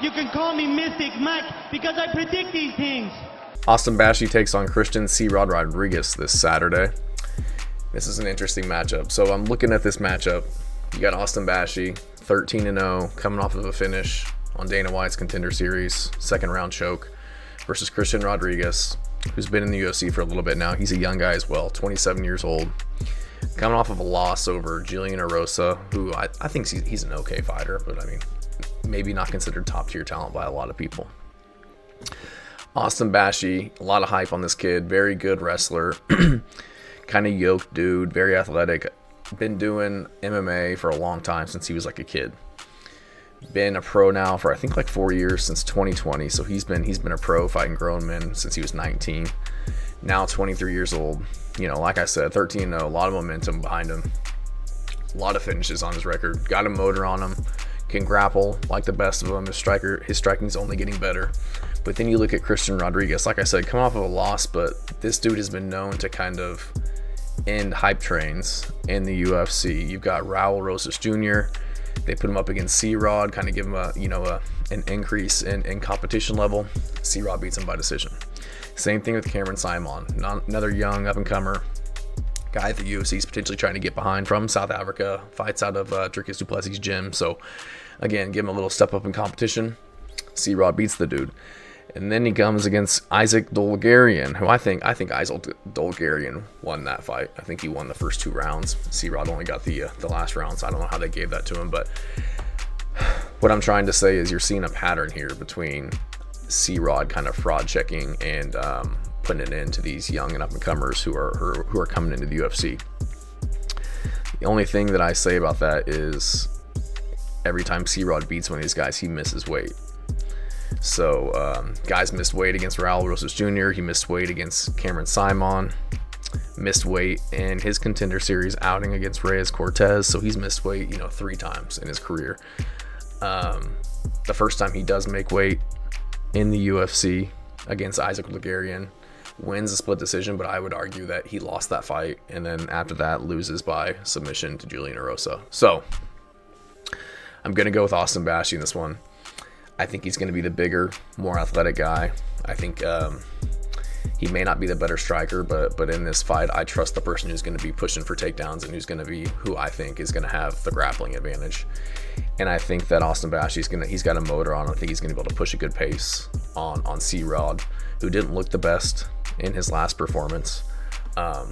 You can call me Mystic Mike because I predict these things. Austin Bashi takes on Christian C-Rod Rodriguez this Saturday. This is an interesting matchup. So I'm looking at this matchup. You got Austin Bashi, 13-0, coming off of a finish on Dana White's Contender Series, second round choke, versus Christian Rodriguez, who's been in the UFC for a little bit now. He's a young guy as well, 27 years old, coming off of a loss over Julian Erosa, who I think he's an okay fighter, but I mean, maybe not considered top tier talent by a lot of people. Austin Bashi, a lot of hype on this kid, very good wrestler, kind of yoked dude, very athletic, been doing MMA for a long time since he was like a kid. Been a pro now for I think like 4 years, since 2020, so he's been a pro fighting grown men since he was 19. Now 23 years old. You know, like I said, 13-0, a lot of momentum behind him, a lot of finishes on his record, got a motor on him, can grapple like the best of them. His striking's only getting better. But then you look at Christian Rodriguez, like I said, come off of a loss, but this dude has been known to kind of end hype trains in the UFC. You've got Raul Rosas Jr. They put him up against C-Rod, kind of give him an increase in competition level. C-Rod beats him by decision. Same thing with Cameron Simon, another young up-and-comer guy that the UFC is potentially trying to get behind, from South Africa, fights out of Dricus du Plessis' gym. So again, give him a little step up in competition. C-Rod beats the dude. And then he comes against Isaac Dolgarian, who I think Isaac Dolgarian won that fight. I think he won the first 2 rounds. C-Rod only got the last round, so I don't know how they gave that to him. But what I'm trying to say is you're seeing a pattern here between C-Rod kind of fraud checking and putting it into these young and up-and-comers who are coming into the UFC. The only thing that I say about that is every time C-Rod beats one of these guys, he misses weight. So guys missed weight against Raul Rosas Jr. He missed weight against Cameron Simon. Missed weight in his Contender Series outing against Reyes Cortez. So he's missed weight, 3 times in his career. The first time he does make weight in the UFC against Isaac Dolgarian, wins a split decision, but I would argue that he lost that fight, and then after that loses by submission to Julian Erosa. So I'm going to go with Austin Bashi in this one. I think he's going to be the bigger, more athletic guy. I think he may not be the better striker, but in this fight, I trust the person who's going to be pushing for takedowns and who I think is going to have the grappling advantage. And I think that Austin Bashi he's got a motor on. I think he's going to be able to push a good pace on C-Rod, who didn't look the best in his last performance. But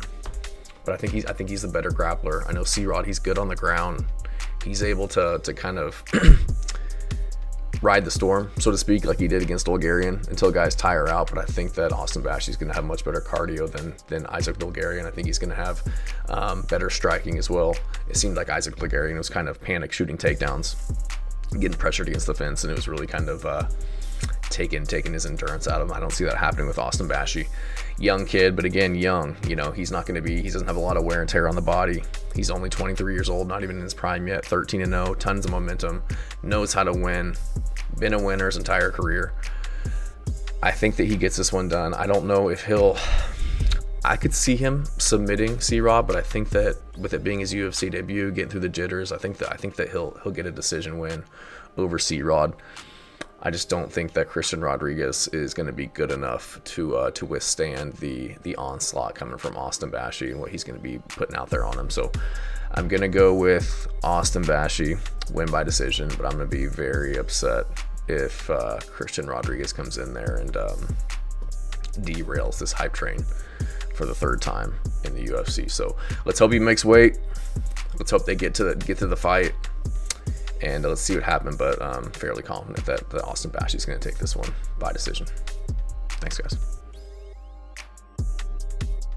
I think he's the better grappler. I know C-Rod, he's good on the ground. He's able to kind of ride the storm, so to speak, like he did against Dolgarian until guys tire out. But I think that Austin Bashi is going to have much better cardio than Isaac Dolgarian. I think he's going to have better striking as well. It seemed like Isaac Dolgarian was kind of panic shooting takedowns, getting pressured against the fence, and it was really kind of taking his endurance out of him. I don't see that happening with Austin Bashi. Young kid, but again, young. He doesn't have a lot of wear and tear on the body. He's only 23 years old, not even in his prime yet. 13-0, tons of momentum, knows how to win, been a winner his entire career. I think that he gets this one done. I don't know if I could see him submitting C-Rod, but I think that with it being his UFC debut, getting through the jitters, I think that he'll get a decision win over C-Rod. I just don't think that Christian Rodriguez is going to be good enough to withstand the onslaught coming from Austin Bashi and what he's going to be putting out there on him. So I'm going to go with Austin Bashi, win by decision, but I'm going to be very upset if Christian Rodriguez comes in there and derails this hype train for the 3rd time in the UFC. So let's hope he makes weight. Let's hope they get to the fight. And let's see what happens, but I'm fairly confident that Austin Bashi is going to take this one by decision. Thanks, guys.